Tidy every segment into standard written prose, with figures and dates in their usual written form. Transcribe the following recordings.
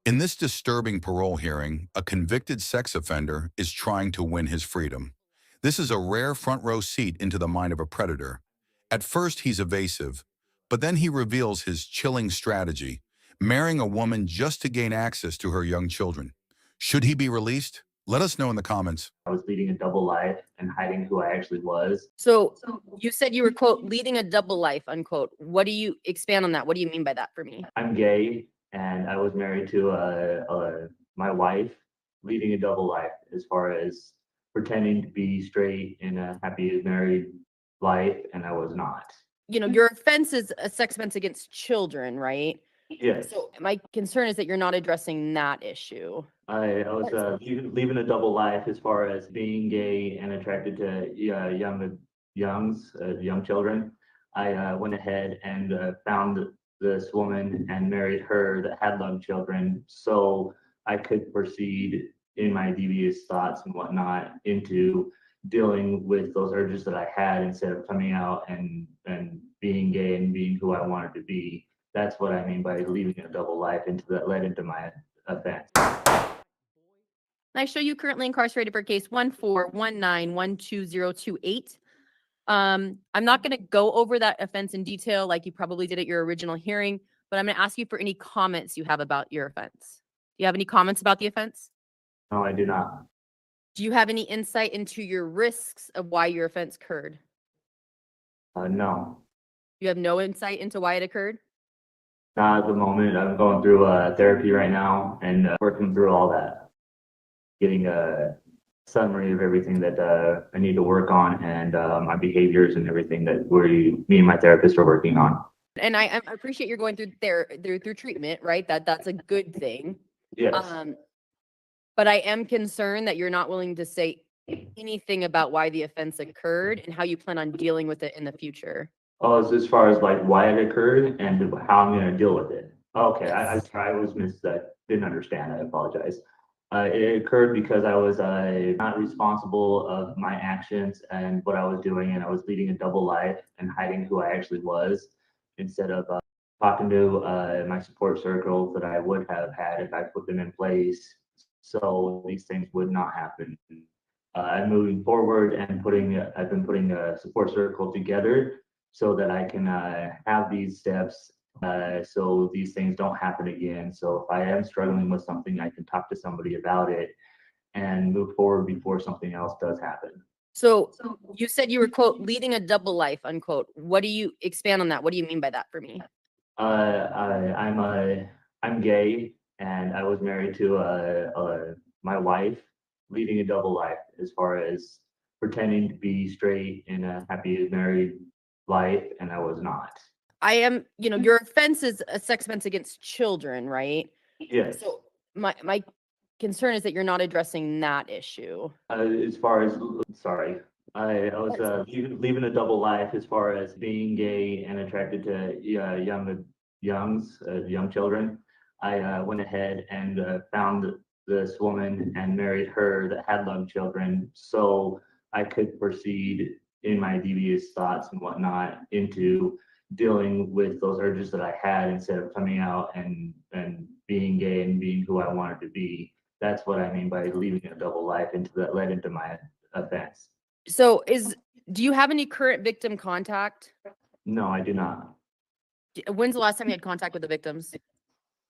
In this disturbing parole hearing, a convicted sex offender is trying to win his freedom. This is a rare front row seat into the mind of a predator. At first, he's evasive, but then he reveals his chilling strategy, marrying a woman just to gain access to her young children. Should he be released? Let us know in the comments. I was leading a double life and hiding who I actually was. So you said you were, quote, leading a double life, unquote. What do you expand on that? What do you mean by that for me? I'm gay and I was married to my wife, leading a double life as far as pretending to be straight in a happy married life, and I was not. You know, your offense is a sex offense against children, right? Yes. So my concern is that you're not addressing that issue. I was leaving a double life as far as being gay and attracted to young children. I went ahead and found this woman and married her that had young children, so I could proceed in my devious thoughts and whatnot into dealing with those urges that I had instead of coming out and being gay and being who I wanted to be. That's what I mean by leaving a double life that led into my offense. I show you currently incarcerated for case 141912028. I'm not going to go over that offense in detail like you probably did at your original hearing, but I'm going to ask you for any comments you have about your offense. Do you have any comments about the offense? No, I do not. Do you have any insight into your risks of why your offense occurred? No, You have no insight into why it occurred? not at the moment. I'm going through therapy right now and working through all that, getting a summary of everything that I need to work on and my behaviors and everything that me and my therapist are working on. And I appreciate you're going through treatment, right? That's a good thing. Yes. But I am concerned that you're not willing to say anything about why the offense occurred and how you plan on dealing with it in the future. Oh, as far as like why it occurred and how I'm going to deal with it. Okay, Yes. I was didn't understand. I apologize. It occurred because I was not responsible of my actions and what I was doing, and I was leading a double life and hiding who I actually was instead of talking to my support circles that I would have had if I put them in place, so these things would not happen. I'm moving forward and I've been putting a support circle together so that I can have these steps so these things don't happen again. So if I am struggling with something, I can talk to somebody about it and move forward before something else does happen. So you said you were, quote, leading a double life, unquote. What do you expand on that? What do you mean by that for me? I'm gay and I was married to my wife, leading a double life as far as pretending to be straight in a happy married life, and I was not. I am, your offense is a sex offense against children, right? Yes. So my concern is that you're not addressing that issue. As far as, sorry, I was leaving a double life as far as being gay and attracted to young children. I went ahead and found this woman and married her that had young children, so I could proceed in my devious thoughts and whatnot into dealing with those urges that I had instead of coming out and being gay and being who I wanted to be. That's what I mean by leaving a double life that led into my offense. So do you have any current victim contact? No, I do not. When's the last time you had contact with the victims?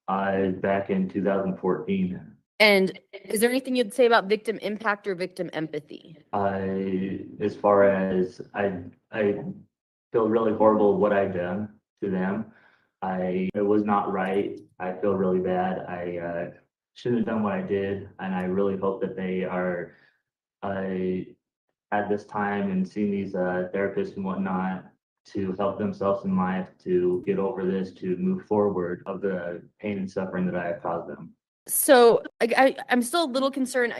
Back in 2014. And is there anything you'd say about victim impact or victim empathy? As far as I feel really horrible what I've done to them. It was not right. I feel really bad. I shouldn't have done what I did, and I really hope that they are had this time and seen these therapists and whatnot to help themselves in life to get over this, to move forward of the pain and suffering that I have caused them. So I'm still a little concerned,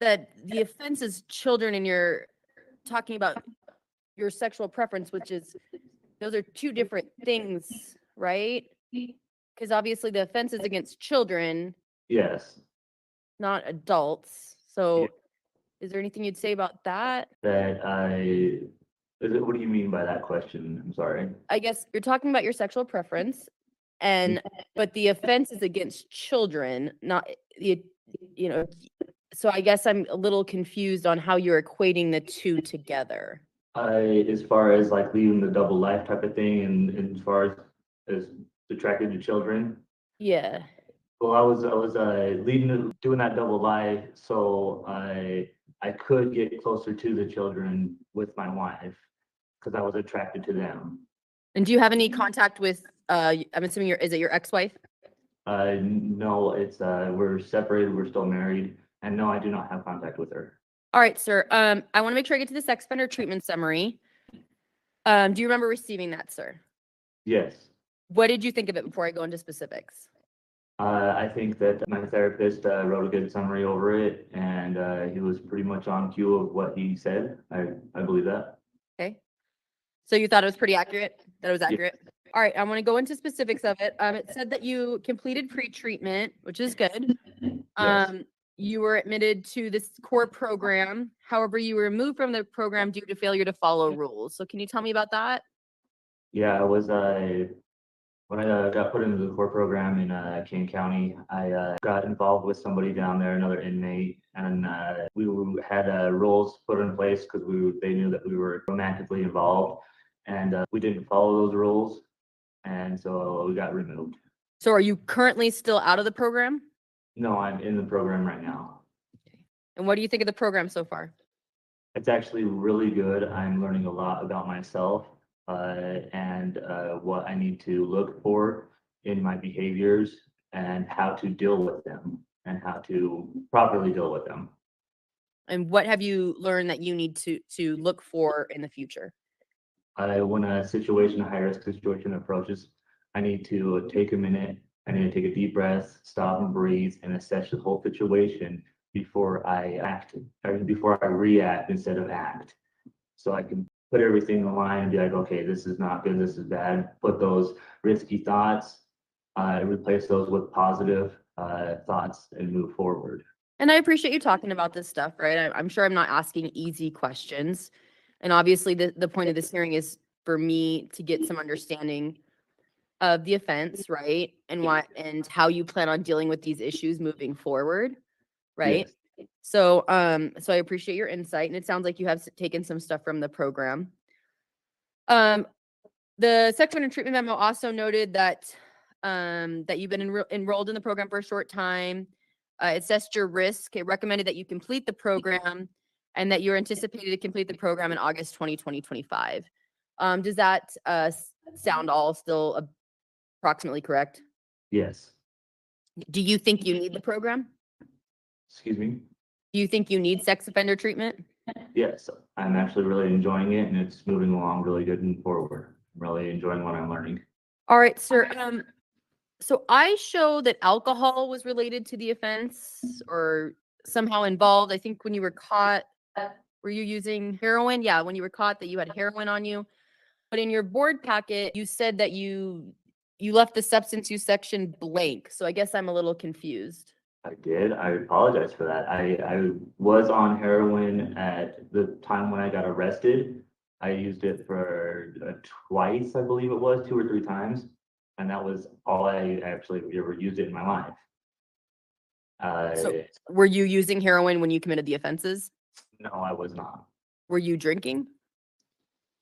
that the offense is children and you're talking about your sexual preference, which is, those are two different things, right? Because obviously the offense is against children, Yes. not adults. So Yeah. is there anything you'd say about that? What do you mean by that question? I'm sorry. I guess you're talking about your sexual preference, And, but the offense is against children, not, you know, so I guess I'm a little confused on how you're equating the two together. As far as like leading the double life type of thing, and as far as attracted to children, Yeah. well, I was doing that double life, so I could get closer to the children with my wife because I was attracted to them. And do you have any contact with, I'm assuming is it your ex-wife? No, it's we're separated, we're still married, and no, I do not have contact with her. All right, sir. I want to make sure I get to the sex offender treatment summary. Do you remember receiving that, sir? Yes. What did you think of it before I go into specifics? I think that my therapist wrote a good summary over it, and he was pretty much on cue of what he said. I believe that. Okay. So you thought it was pretty accurate? That it was Yeah. accurate? All right, I want to go into specifics of it. It said that you completed pre-treatment, which is good. Yes. You were admitted to this core program. However, you were removed from the program due to failure to follow rules. So can you tell me about that? Yeah, I was when I got put into the core program in Kane County, I got involved with somebody down there, another inmate, and had rules put in place because they knew that we were romantically involved, and we didn't follow those rules, and so we got removed. So are you currently still out of the program? No, I'm in the program right now. And what do you think of the program so far? It's actually really good. I'm learning a lot about myself and what I need to look for in my behaviors and how to deal with them and how to properly deal with them. And what have you learned that you need to look for in the future? When a situation, a high risk situation approaches, I need to take a minute. I need to take a deep breath, stop and breathe, and assess the whole situation before I act, or before I react instead of act. So I can put everything in line and be like, okay, this is not good, this is bad. Put those risky thoughts, replace those with positive thoughts and move forward. And I appreciate you talking about this stuff, right? I'm sure I'm not asking easy questions. And obviously the point of this hearing is for me to get some understanding of the offense, right? And why and how you plan on dealing with these issues moving forward, right? Yes. So so I appreciate your insight, and it sounds like you have taken some stuff from the program. The sex offender treatment memo also noted that that you've been enrolled in the program for a short time. It assessed your risk. It recommended that you complete the program and that you're anticipated to complete the program in August 2025. Does that sound all still approximately correct? Yes. Do you think you need the program? Excuse me. Do you think you need sex offender treatment? Yes, I'm actually really enjoying it and it's moving along really good and forward. I'm really enjoying what I'm learning. All right, sir. So I show that alcohol was related to the offense or somehow involved. I think when you were caught, were you using heroin? Yeah, when you were caught that you had heroin on you. But in your board packet, you said that you left the substance use section blank. So I guess I'm a little confused. I did. I apologize for that. I was on heroin at the time when I got arrested. I used it for twice, I believe it was, 2 or 3 times. And that was all I actually ever used it in my life. So were you using heroin when you committed the offenses? No, I was not. Were you drinking?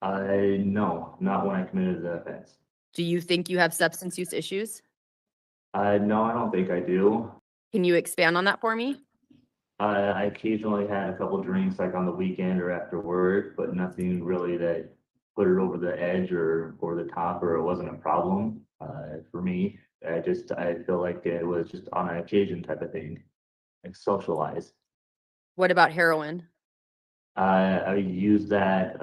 No, not when I committed the offense. Do you think you have substance use issues? No, I don't think I do. Can you expand on that for me? I occasionally had a couple drinks like on the weekend or after work, but nothing really that put it over the edge or the top, or it wasn't a problem for me. I feel like it was just on an occasion type of thing, like socialize. What about heroin? I use that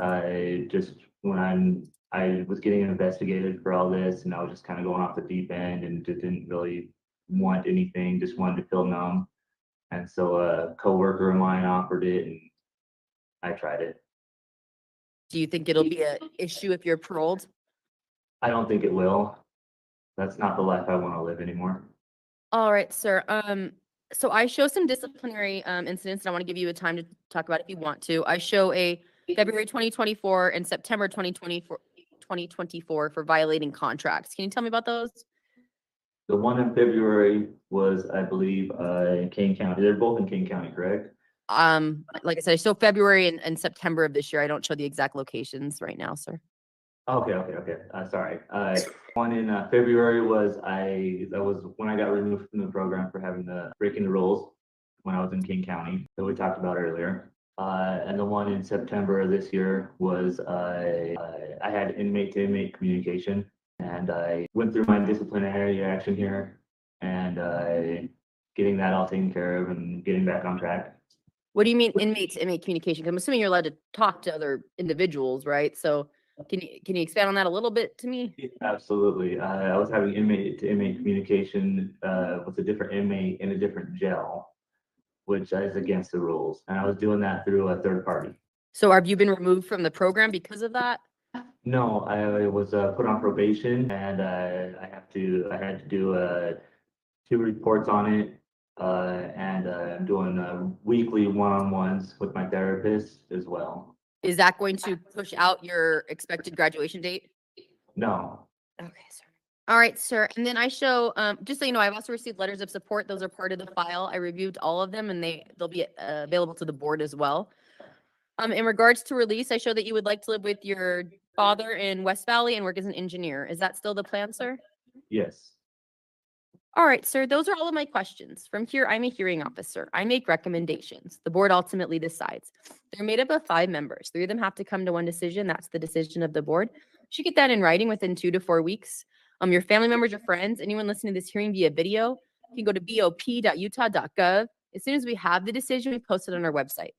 just when I was getting investigated for all this, and I was just kind of going off the deep end and just didn't really want anything, just wanted to feel numb. And so a coworker of mine offered it, and I tried it. Do you think it'll be an issue if you're paroled? I don't think it will. That's not the life I want to live anymore. All right, sir. So I show some disciplinary incidents, and I want to give you a time to talk about it if you want to. I show a February 2024 and September 2024 for violating contracts. Can you tell me about those? The one in February was, I believe, in Kane County. They're both in Kane County, correct? Like I said, I show February and September of this year. I don't show the exact locations right now, sir. Okay. Sorry. One in February that was when I got removed from the program for having the breaking the rules when I was in King County that we talked about earlier. And the one in September of this year was I had inmate to inmate communication, and I went through my disciplinary action here and getting that all taken care of and getting back on track. What do you mean inmate to inmate communication? 'Cause I'm assuming you're allowed to talk to other individuals, right? So can you expand on that a little bit to me? Absolutely. I was having inmate to inmate communication with a different inmate in a different jail, which is against the rules. And I was doing that through a third party. So have you been removed from the program because of that? No, I was put on probation, and I had to do 2 reports on it. And I'm doing weekly one-on-ones with my therapist as well. Is that going to push out your expected graduation date? No. Okay, sir. All right, sir. And then I show, just so you know, I've also received letters of support. Those are part of the file. I reviewed all of them and they'll be available to the board as well. In regards to release, I show that you would like to live with your father in West Valley and work as an engineer. Is that still the plan, sir? Yes. All right, sir, those are all of my questions. From here, I'm a hearing officer. I make recommendations. The board ultimately decides. They're made up of 5 members. 3 of them have to come to one decision. That's the decision of the board. You should get that in writing within 2 to 4 weeks. Your family members, your friends, anyone listening to this hearing via video, you can go to bop.utah.gov. As soon as we have the decision, we post it on our website.